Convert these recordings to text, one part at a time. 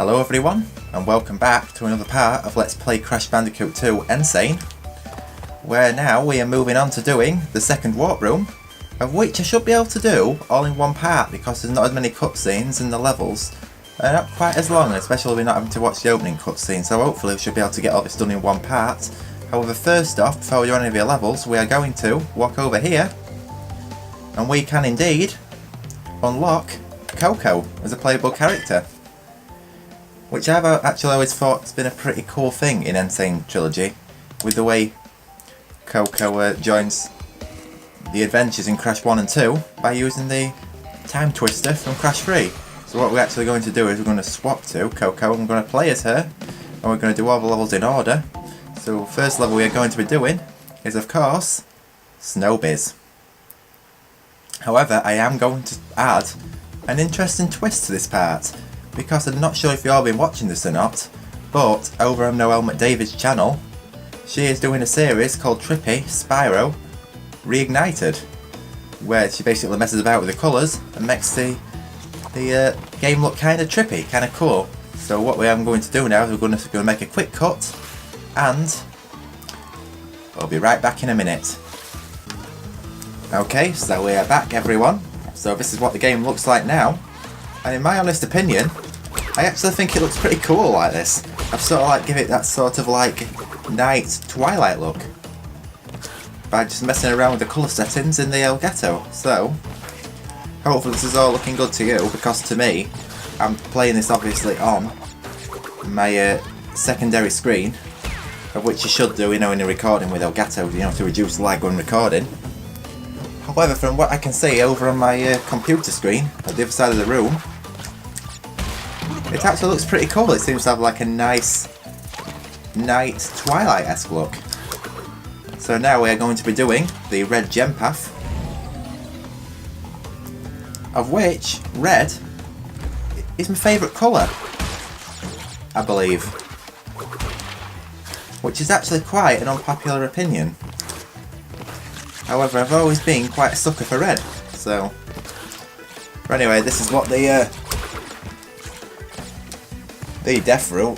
Hello everyone, and welcome back to another part of Let's Play Crash Bandicoot 2 N, where now we are moving on to doing the second warp room, of which I should be able to do all in one part because there's not as many cutscenes and the levels are not quite as long, especially we're not having to watch the opening cutscene, so hopefully we should be able to get all this done in one part. However, first off, before we do any of the levels, we are going to walk over here, and we can indeed unlock Coco as a playable character, which I've actually always thought has been a pretty cool thing in Insane Trilogy, with the way Coco joins the adventures in Crash 1 and 2 by using the time twister from Crash 3. So what we're actually going to do is we're going to swap to Coco, and we're going to play as her, and we're going to do all the levels in order. So first level we are going to be doing is, of course, Snowbiz. However, I am going to add an interesting twist to this part, because I'm not sure if you've all been watching this or not, but over on Noel McDavid's channel, she is doing a series called Trippy Spyro Reignited, where she basically messes about with the colours and makes the game look kind of trippy, kind of cool. So what we are going to do now is we're going to make a quick cut, and we'll be right back in a minute. Okay, so we are back everyone. So this is what the game looks like now, and in my honest opinion, I actually think it looks pretty cool like this. I've sort of like give it that sort of like night twilight look by just messing around with the colour settings in the Elgato. So hopefully this is all looking good to you, because to me, I'm playing this obviously on my secondary screen, of which you should do, you know, when you're recording with Elgato, you know, to reduce lag when recording. However, from what I can see over on my computer screen at the other side of the room, it actually looks pretty cool. It seems to have like a nice night twilight-esque look. So now we are going to be doing the red gem path, of which red is my favourite colour, I believe. Which is actually quite an unpopular opinion. However, I've always been quite a sucker for red, so... But anyway, this is what the death route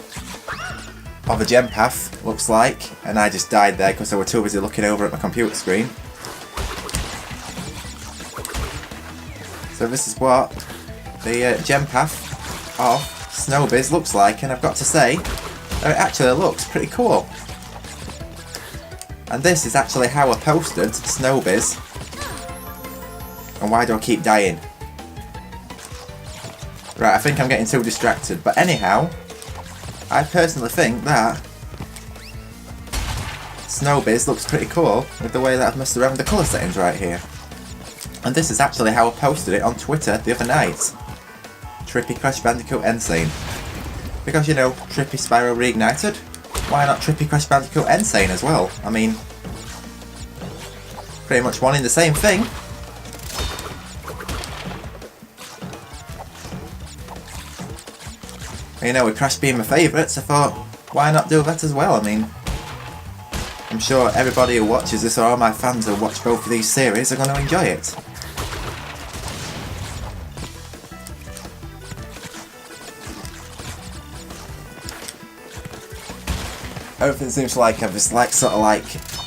of a gem path looks like, and I just died there because I was too busy looking over at my computer screen. So this is what the gem path of Snowbiz looks like, and I've got to say, it actually looks pretty cool. And this is actually how I posted Snowbiz. And why do I keep dying? Right, I think I'm getting too distracted. But anyhow, I personally think that Snowbiz looks pretty cool with the way that I've messed around with the colour settings right here. And this is actually how I posted it on Twitter the other night. Trippy Crash Bandicoot N. Because, you know, Trippy Spyro Reignited, why not Trippy Crash Bandicoot N as well? I mean, pretty much one in the same thing. You know, with Crash being my favourites, I thought, why not do that as well? I mean, I'm sure everybody who watches this, or all my fans who watch both of these series, are going to enjoy it. Everything seems to like have this like sort of like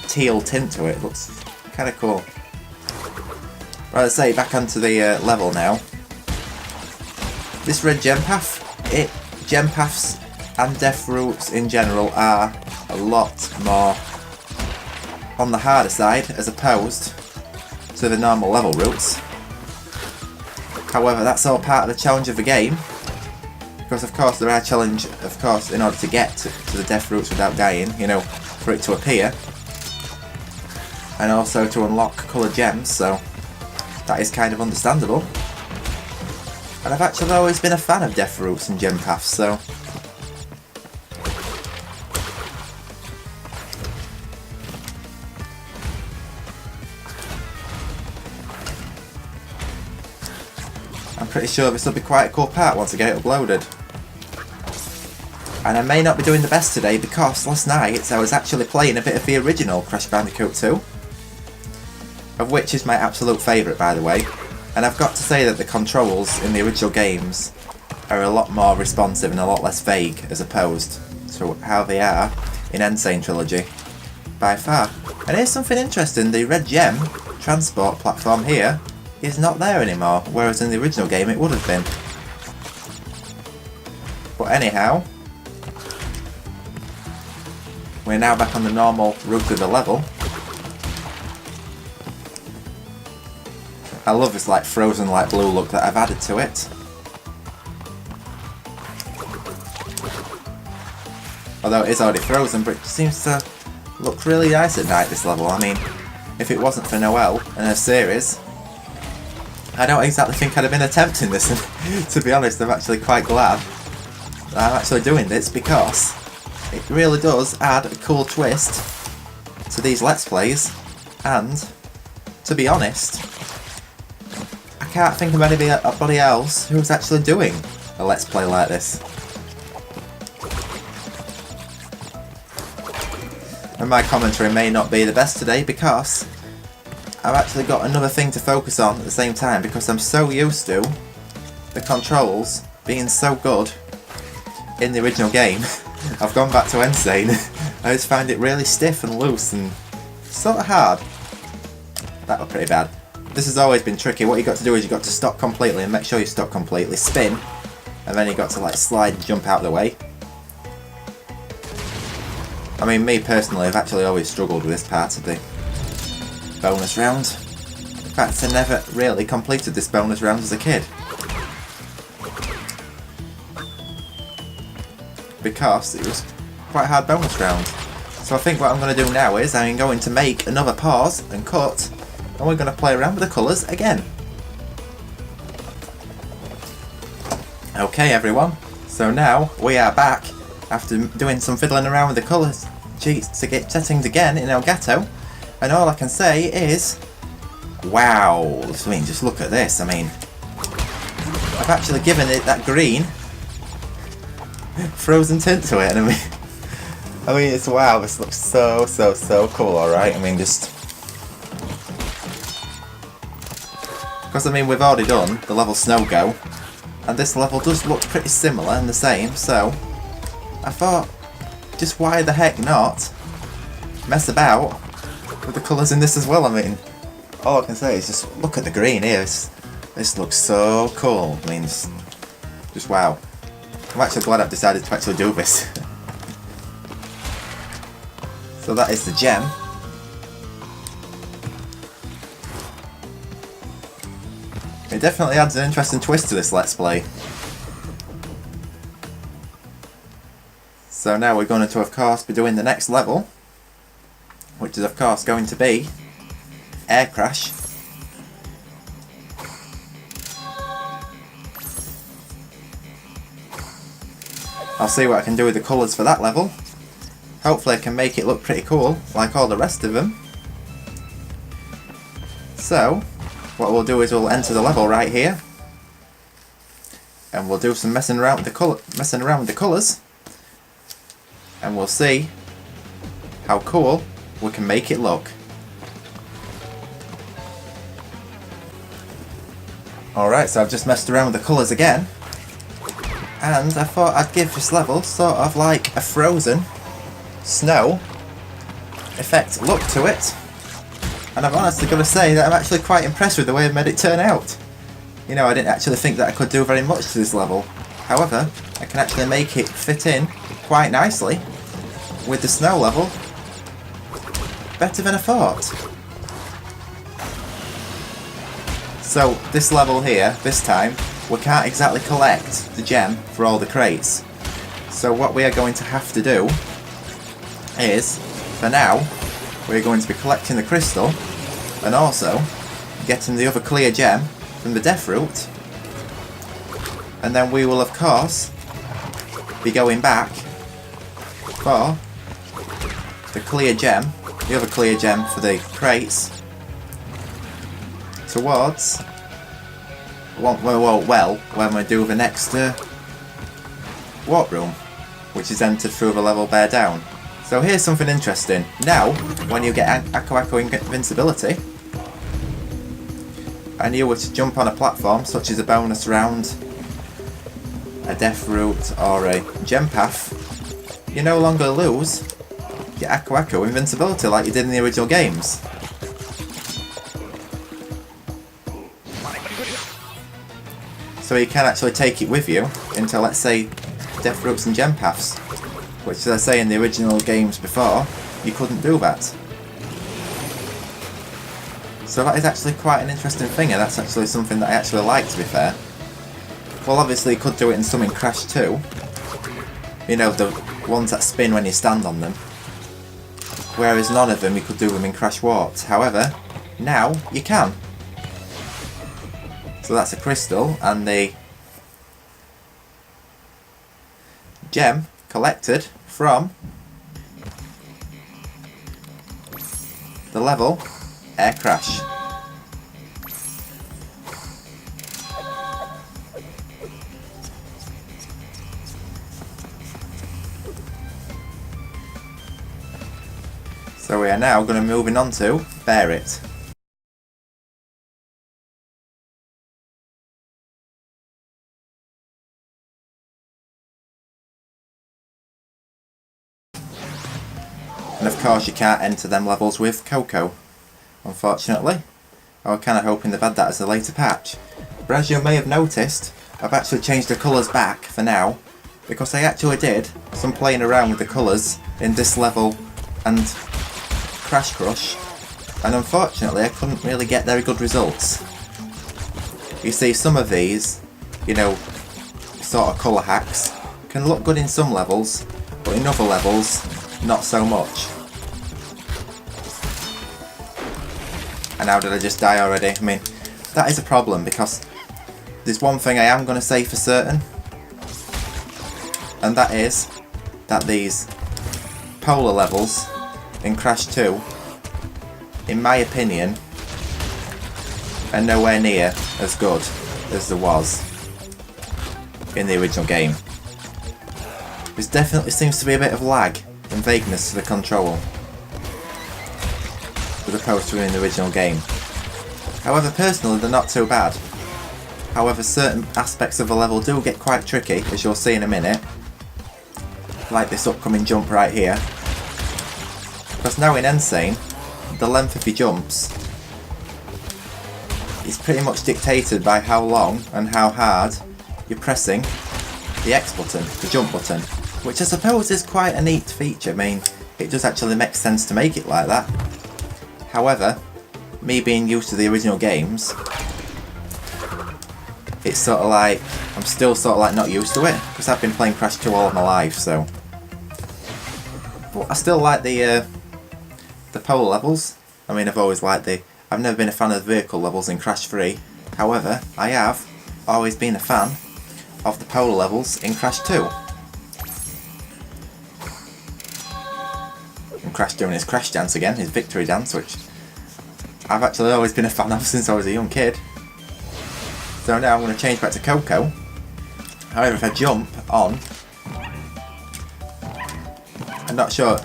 teal tint to it. It looks kind of cool. Right, let's say back onto the level now. This red gem path, gem paths and death routes in general are a lot more on the harder side as opposed to the normal level routes. However, that's all part of the challenge of the game. Because of course there are challenges, of course, in order to get to the death routes without dying, you know, for it to appear. And also to unlock coloured gems, so that is kind of understandable. And I've actually always been a fan of death routes and gem paths, so... I'm pretty sure this will be quite a cool part once I get it uploaded. And I may not be doing the best today because last night I was actually playing a bit of the original Crash Bandicoot 2, of which is my absolute favourite, by the way. And I've got to say that the controls in the original games are a lot more responsive and a lot less vague as opposed to how they are in Sane Trilogy, by far. And here's something interesting, the red gem transport platform here is not there anymore, whereas in the original game it would have been. But anyhow, we're now back on the normal route of the level. I love this like frozen light blue look that I've added to it. Although it is already frozen, but it seems to look really nice at night, this level. I mean, if it wasn't for Noel and her series, I don't exactly think I'd have been attempting this. And to be honest, I'm actually quite glad that I'm actually doing this, because it really does add a cool twist to these Let's Plays. And, to be honest, I can't think of anybody else who's actually doing a Let's Play like this. And my commentary may not be the best today because I've actually got another thing to focus on at the same time, because I'm so used to the controls being so good in the original game. I've gone back to Insane. I just find it really stiff and loose and sort of hard. That was pretty bad. This has always been tricky. What you got to do is you got to stop completely and make sure you stop completely, spin, and then you got to like slide and jump out of the way. I mean, me personally, I've actually always struggled with this part of the bonus round. In fact, I never really completed this bonus round as a kid, because it was quite a hard bonus round. So I think what I'm going to do now is I'm going to make another pause and cut, and we're going to play around with the colours again. Okay everyone, so now we are back after doing some fiddling around with the colours to get settings again in Elgato, and all I can say is, wow, I mean, just look at this. I mean, I've actually given it that green frozen tint to it, and I mean it's wow, this looks so cool. Alright, I mean, just because I mean we've already done the level Snow Go, and this level does look pretty similar and the same, so I thought, just why the heck not mess about with the colours in this as well. I mean, all I can say is just look at the green here. This looks so cool. I mean, just wow. I'm actually glad I've decided to actually do this. So that is the gem. It definitely adds an interesting twist to this Let's Play. So now we're going to, of course, be doing the next level, which is, of course, going to be Air Crash. I'll see what I can do with the colours for that level. Hopefully I can make it look pretty cool, like all the rest of them. So, what we'll do is we'll enter the level right here, and we'll do some messing around with the colours. And we'll see how cool we can make it look. Alright, so I've just messed around with the colours again, and I thought I'd give this level sort of like a frozen snow effect look to it. And I've honestly got to say that I'm actually quite impressed with the way I made it turn out. You know, I didn't actually think that I could do very much to this level. However, I can actually make it fit in quite nicely with the snow level. Better than I thought. So this level here, this time, we can't exactly collect the gem for all the crates. So what we are going to have to do is, for now, we're going to be collecting the crystal and also getting the other clear gem from the death route, and then we will of course be going back for the clear gem, the other clear gem for the crates, towards when we do the next warp room, which is entered through the level Bear Down. So here's something interesting. Now, when you get Ako invincibility, and you were to jump on a platform, such as a bonus round a death route or a gem path, you no longer lose your Aku Aku invincibility like you did in the original games. So you can actually take it with you into, let's say, death routes and gem paths, which, as I say, in the original games before, you couldn't do that. So that is actually quite an interesting thing, and that's actually something that I actually like, to be fair. Well, obviously you could do it in some in Crash 2. You know, the ones that spin when you stand on them. Whereas none of them you could do them in Crash Warped. However, now you can. So that's a crystal, and the gem collected from the level Air Crash. So we are now going to moving on to Bear It. And of course you can't enter them levels with Coco, unfortunately. I was kind of hoping they've had that as a later patch. But as you may have noticed, I've actually changed the colours back for now, because I actually did some playing around with the colours in this level and Crash Crush, and unfortunately I couldn't really get very good results. You see, some of these, you know, sort of colour hacks, can look good in some levels, but in other levels, not so much. And how did I just die already? I mean, that is a problem, because there's one thing I am going to say for certain, and that is that these polar levels in Crash 2, in my opinion, are nowhere near as good as there was in the original game. There definitely seems to be a bit of lag and vagueness to the control, as opposed to in the original game. However, personally they're not too bad. However, certain aspects of the level do get quite tricky, as you'll see in a minute. Like this upcoming jump right here. Because now in Insane, the length of your jumps is pretty much dictated by how long and how hard you're pressing the X button, the jump button. Which I suppose is quite a neat feature. I mean, it does actually make sense to make it like that. However, me being used to the original games, it's sort of like, I'm still sort of like not used to it, because I've been playing Crash 2 all of my life, so. But I still like the polar levels. I mean, I've always liked I've never been a fan of the vehicle levels in Crash 3. However, I have always been a fan of the polar levels in Crash 2. And Crash doing his Crash dance again, his victory dance, which I've actually always been a fan of since I was a young kid. So now I'm going to change back to Coco. However, if I jump on, I'm not sure,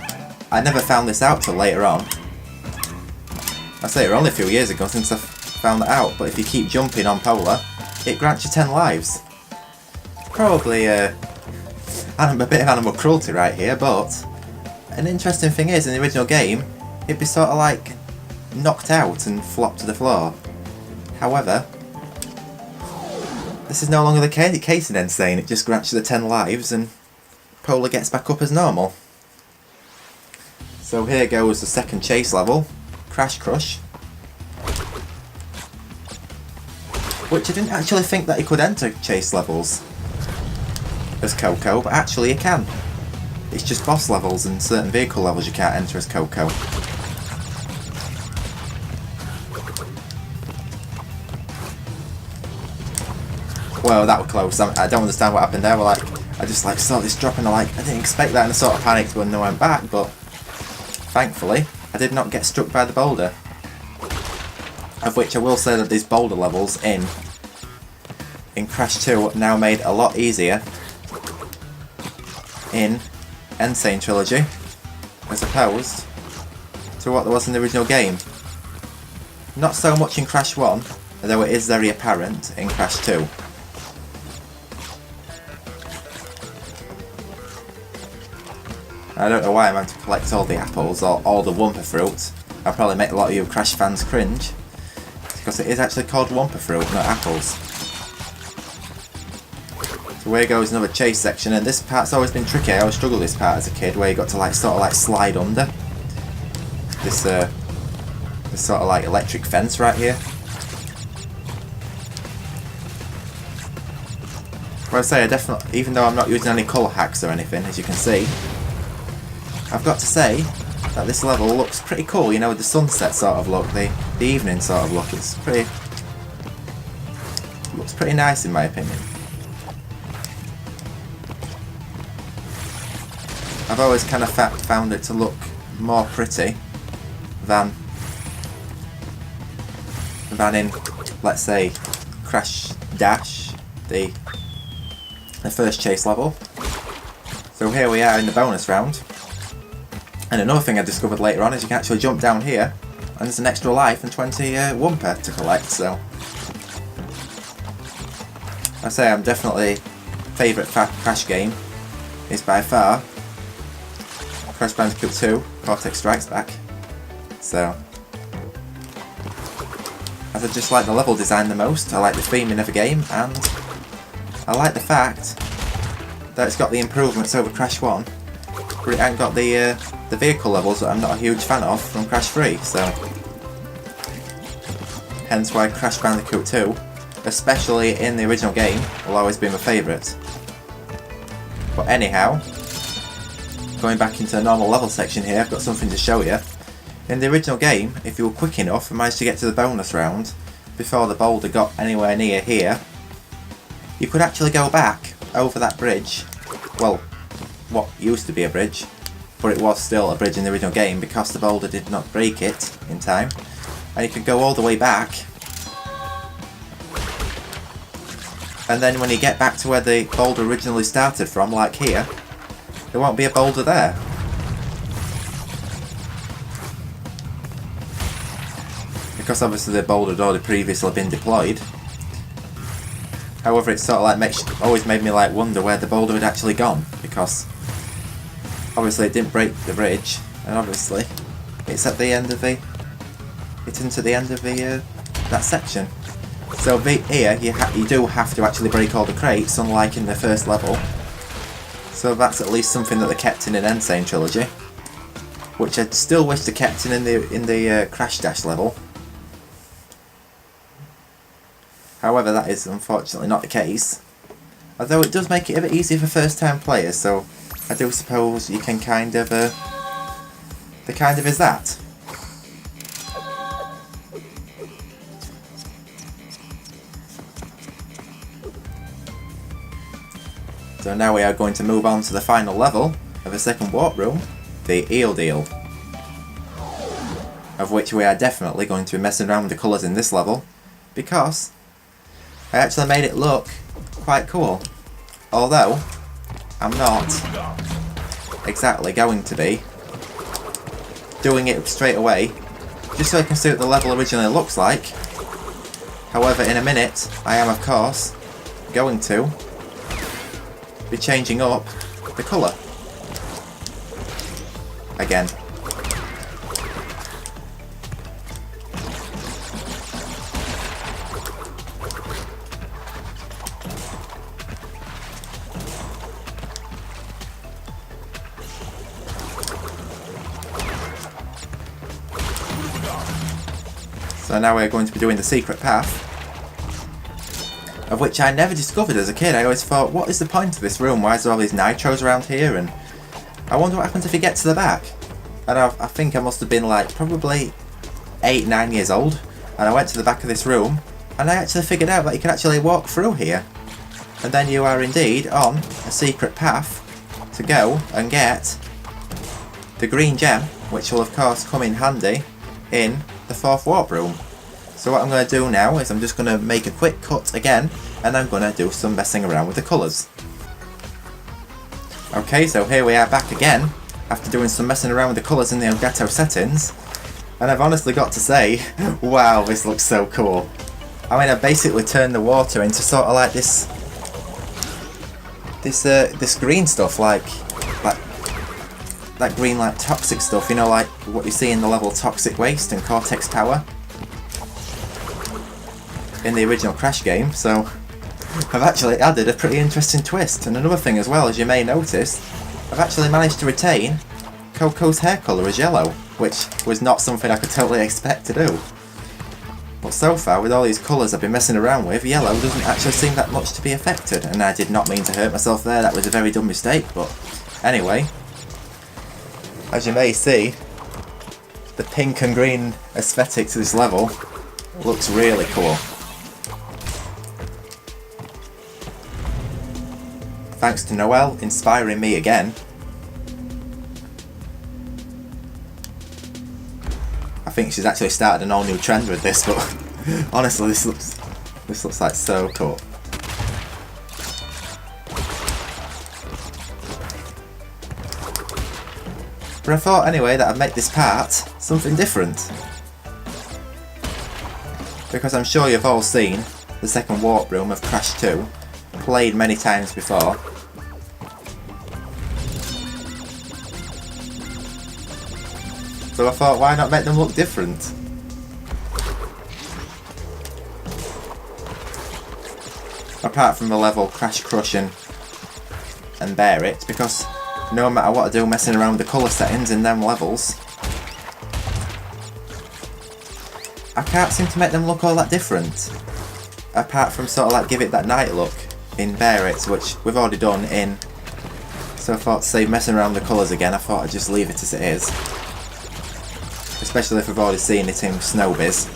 I never found this out till later on. I say it only a few years ago since I found that out, but if you keep jumping on Polar, it grants you 10 lives. Probably a bit of animal cruelty right here, but an interesting thing is, in the original game, it'd be sort of like knocked out and flopped to the floor. However, this is no longer the case in Insane. It just grants you the 10 lives and Polar gets back up as normal. So here goes the second chase level, Crash Crush. Which I didn't actually think that you could enter chase levels as Coco, but actually you can. It's just boss levels and certain vehicle levels you can't enter as Coco. Well, that was close. I don't understand what happened there. I just saw this drop and I didn't expect that, and I sort of panicked when I went back, but thankfully I did not get struck by the boulder. Of which I will say that these boulder levels in Crash 2 are now made a lot easier in Insane Trilogy as opposed to what there was in the original game. Not so much in Crash 1, although it is very apparent in Crash 2. I don't know why I'm having to collect all the apples or all the Wumpa fruit. I'll probably make a lot of you Crash fans cringe. Because it is actually called Wumpa fruit, not apples. So where goes another chase section, and this part's always been tricky. I always struggled with this part as a kid, where you got to like sort of like slide under this sort of like electric fence right here. Well, I say I definitely, even though I'm not using any colour hacks or anything, as you can see, I've got to say that this level looks pretty cool, you know, with the sunset sort of look, the evening sort of look. It's pretty, looks pretty nice in my opinion. I've always kind of found it to look more pretty than in, let's say, Crash Dash, the first chase level. So here we are in the bonus round. And another thing I discovered later on is you can actually jump down here and there's an extra life and 20 Wumpa to collect, so I say I'm definitely favourite Crash game is by far Crash Bandicoot 2 Cortex Strikes Back. So as I just like the level design the most, I like the theming of the game, and I like the fact that it's got the improvements over Crash 1, but it ain't got the vehicle levels that I'm not a huge fan of from Crash 3, so hence why Crash Bandicoot 2, especially in the original game, will always be my favourite. But anyhow, going back into the normal level section here, I've got something to show you. In the original game, if you were quick enough and managed to get to the bonus round before the boulder got anywhere near here, you could actually go back over that bridge. Well, what used to be a bridge, but it was still a bridge in the original game because the boulder did not break it in time. And you could go all the way back, and then when you get back to where the boulder originally started from, like here, there won't be a boulder there. Because obviously the boulder had already previously been deployed. However, it sort of like always made me like wonder where the boulder had actually gone, because obviously it didn't break the bridge, and obviously it's at the end of the, it's into the end of the that section. So here you do have to actually break all the crates, unlike in the first level. So that's at least something that they kept in an Insane Trilogy, which I still wish they kept in the Crash Dash level. However, that is unfortunately not the case. Although it does make it a bit easier for first time players, so I do suppose you can kind of, the kind of is that. So now we are going to move on to the final level of the second warp room, the Eel Deal. Of which we are definitely going to be messing around with the colours in this level, because I actually made it look quite cool. Although, I'm not exactly going to be doing it straight away, just so I can see what the level originally looks like. However, in a minute, I am of course going to be changing up the colour again. So now we're going to be doing the secret path, of which I never discovered as a kid. I always thought, what is the point of this room? Why is there all these nitros around here? And I wonder what happens if you get to the back. And I think I must have been like probably 8, 9 years old, and I went to the back of this room and I actually figured out that you can actually walk through here, and then you are indeed on a secret path to go and get the green gem, which will of course come in handy in the fourth warp room. So what I'm going to do now is I'm just going to make a quick cut again, and I'm going to do some messing around with the colours. Okay, so here we are back again after doing some messing around with the colours in the Elgato settings, and I've honestly got to say, wow, this looks so cool. I mean, I basically turned the water into sort of like this green stuff, like that green like toxic stuff, you know, like what you see in the level Toxic Waste and Cortex Tower in the original Crash game, so I've actually added a pretty interesting twist. And another thing as well, as you may notice, I've actually managed to retain Coco's hair colour as yellow, which was not something I could totally expect to do. But so far, with all these colours I've been messing around with, yellow doesn't actually seem that much to be affected, and I did not mean to hurt myself there, that was a very dumb mistake, but anyway, as you may see, the pink and green aesthetic to this level looks really cool. Thanks to Noel inspiring me again. I think she's actually started an all new trend with this, but honestly this looks like so cool. But I thought anyway that I'd make this part something different. Because I'm sure you've all seen the second warp room of Crash 2, played many times before. So I thought, why not make them look different? Apart from the level Crash Crush and Bear It, because no matter what I do messing around with the colour settings in them levels, I can't seem to make them look all that different. Apart from sort of like give it that night look in Bear It, which we've already done in. So I thought to save messing around with the colours again, I thought I'd just leave it as it is. Especially if we've already seen it in Snowbiz.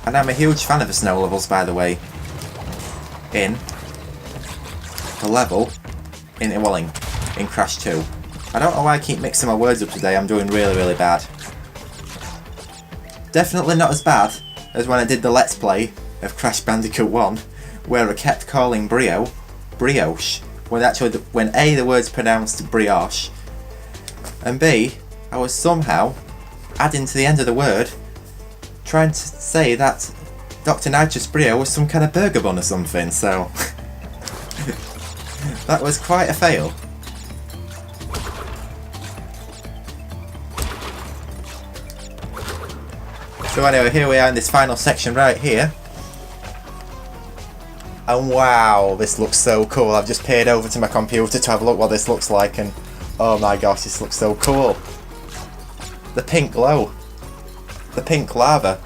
And I'm a huge fan of the snow levels, by the way. In the level in Crash 2. I don't know why I keep mixing my words up today, I'm doing really bad. Definitely not as bad as when I did the Let's Play of Crash Bandicoot 1, where I kept calling brioche, when A, the word's pronounced brioche, and B, I was somehow adding to the end of the word, trying to say that Dr. Nitrous Brio was some kind of burger bun or something, so that was quite a fail. So anyway, here we are in this final section right here. And wow, this looks so cool. I've just peered over to my computer to have a look what this looks like, and oh my gosh, this looks so cool. The pink glow. The pink lava.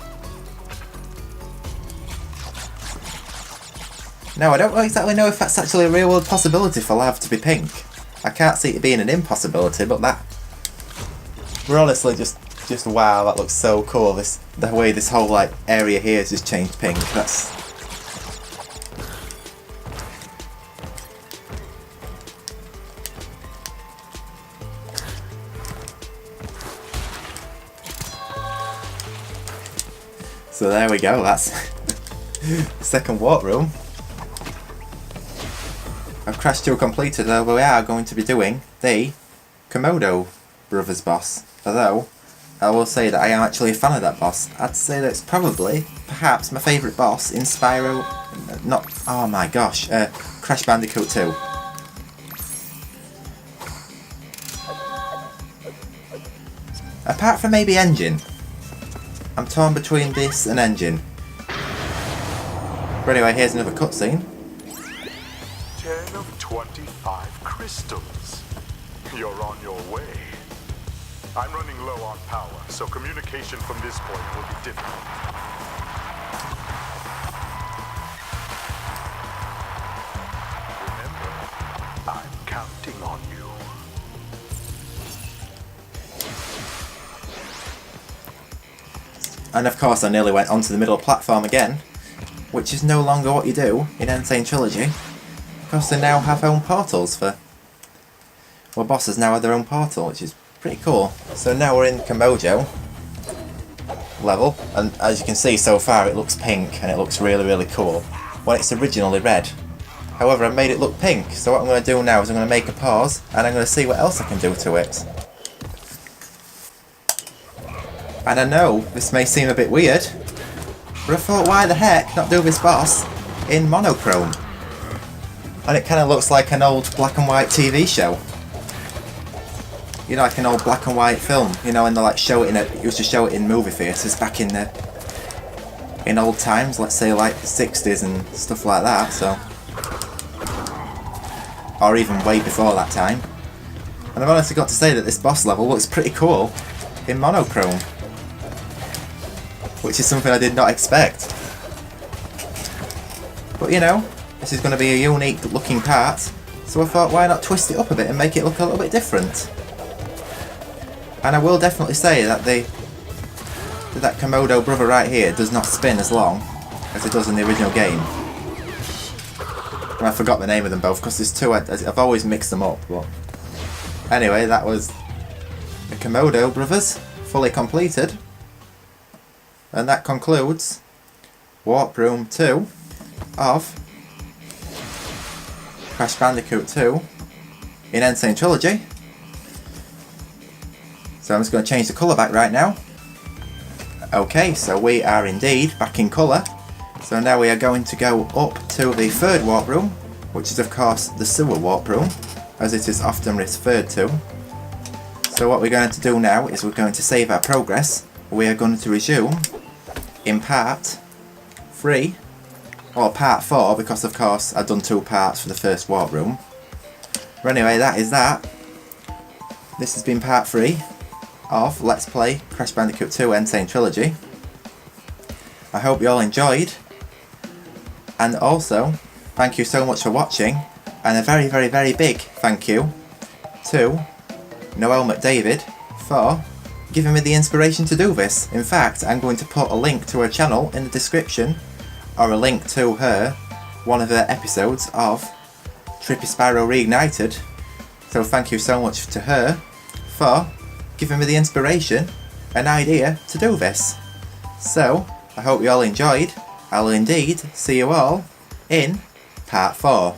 Now, I don't exactly know if that's actually a real world possibility for lava to be pink. I can't see it being an impossibility, but that... We're honestly just wow, that looks so cool. The way this whole like area here has just changed pink. That's... So there we go, that's the second warp room. I've Crash 2 completed, though we are going to be doing the Komodo brothers boss. Although, I will say that I am actually a fan of that boss. I'd say that it's probably, perhaps, my favourite boss in Spyro... oh my gosh, Crash Bandicoot 2. Apart from maybe Engine. I'm torn between this and Engine. But anyway, here's another cutscene. 10 of 25 crystals. You're on your way. I'm running low on power, so communication from this point will be difficult. Remember, I'm counting on you. And of course I nearly went onto the middle platform again, which is no longer what you do in Sane Trilogy, because they now have own portals for... Well, bosses now have their own portal, which is pretty cool. So now we're in Komodo level, and as you can see so far it looks pink and it looks really cool, when it's originally red. However, I made it look pink, so what I'm going to do now is I'm going to make a pause and I'm going to see what else I can do to it. And I know this may seem a bit weird, but I thought, why the heck not do this boss in monochrome? And it kind of looks like an old black and white TV show. You know, like an old black and white film. You know, and they like show it used to show it in movie theatres back in old times. Let's say like the 60s and stuff like that. So, or even way before that time. And I've honestly got to say that this boss level looks pretty cool in monochrome, which is something I did not expect. But you know, this is going to be a unique looking part, so I thought why not twist it up a bit and make it look a little bit different. And I will definitely say that that Komodo brother right here does not spin as long as it does in the original game. And I forgot the name of them both because there's two, I've always mixed them up. But anyway, that was the Komodo brothers, fully completed. And that concludes Warp Room 2 of Crash Bandicoot 2 in N. Sane Trilogy. So I'm just going to change the colour back right now. Okay, so we are indeed back in colour. So now we are going to go up to the third warp room, which is of course the sewer warp room, as it is often referred to. So what we're going to do now is we're going to save our progress. We are going to resume in part 3, or part 4, because of course I've done 2 parts for the first warp room. But anyway, that is that. This has been part 3 of Let's Play Crash Bandicoot 2 N. Sane Trilogy. I hope you all enjoyed, and also thank you so much for watching, and a very very very big thank you to Noel McDavid for giving me the inspiration to do this. In fact, I'm going to put a link to her channel in the description, or a link to one of her episodes of Trippy Spyro Reignited. So thank you so much to her for giving me the inspiration and idea to do this. So I hope you all enjoyed. I'll indeed see you all in part 4.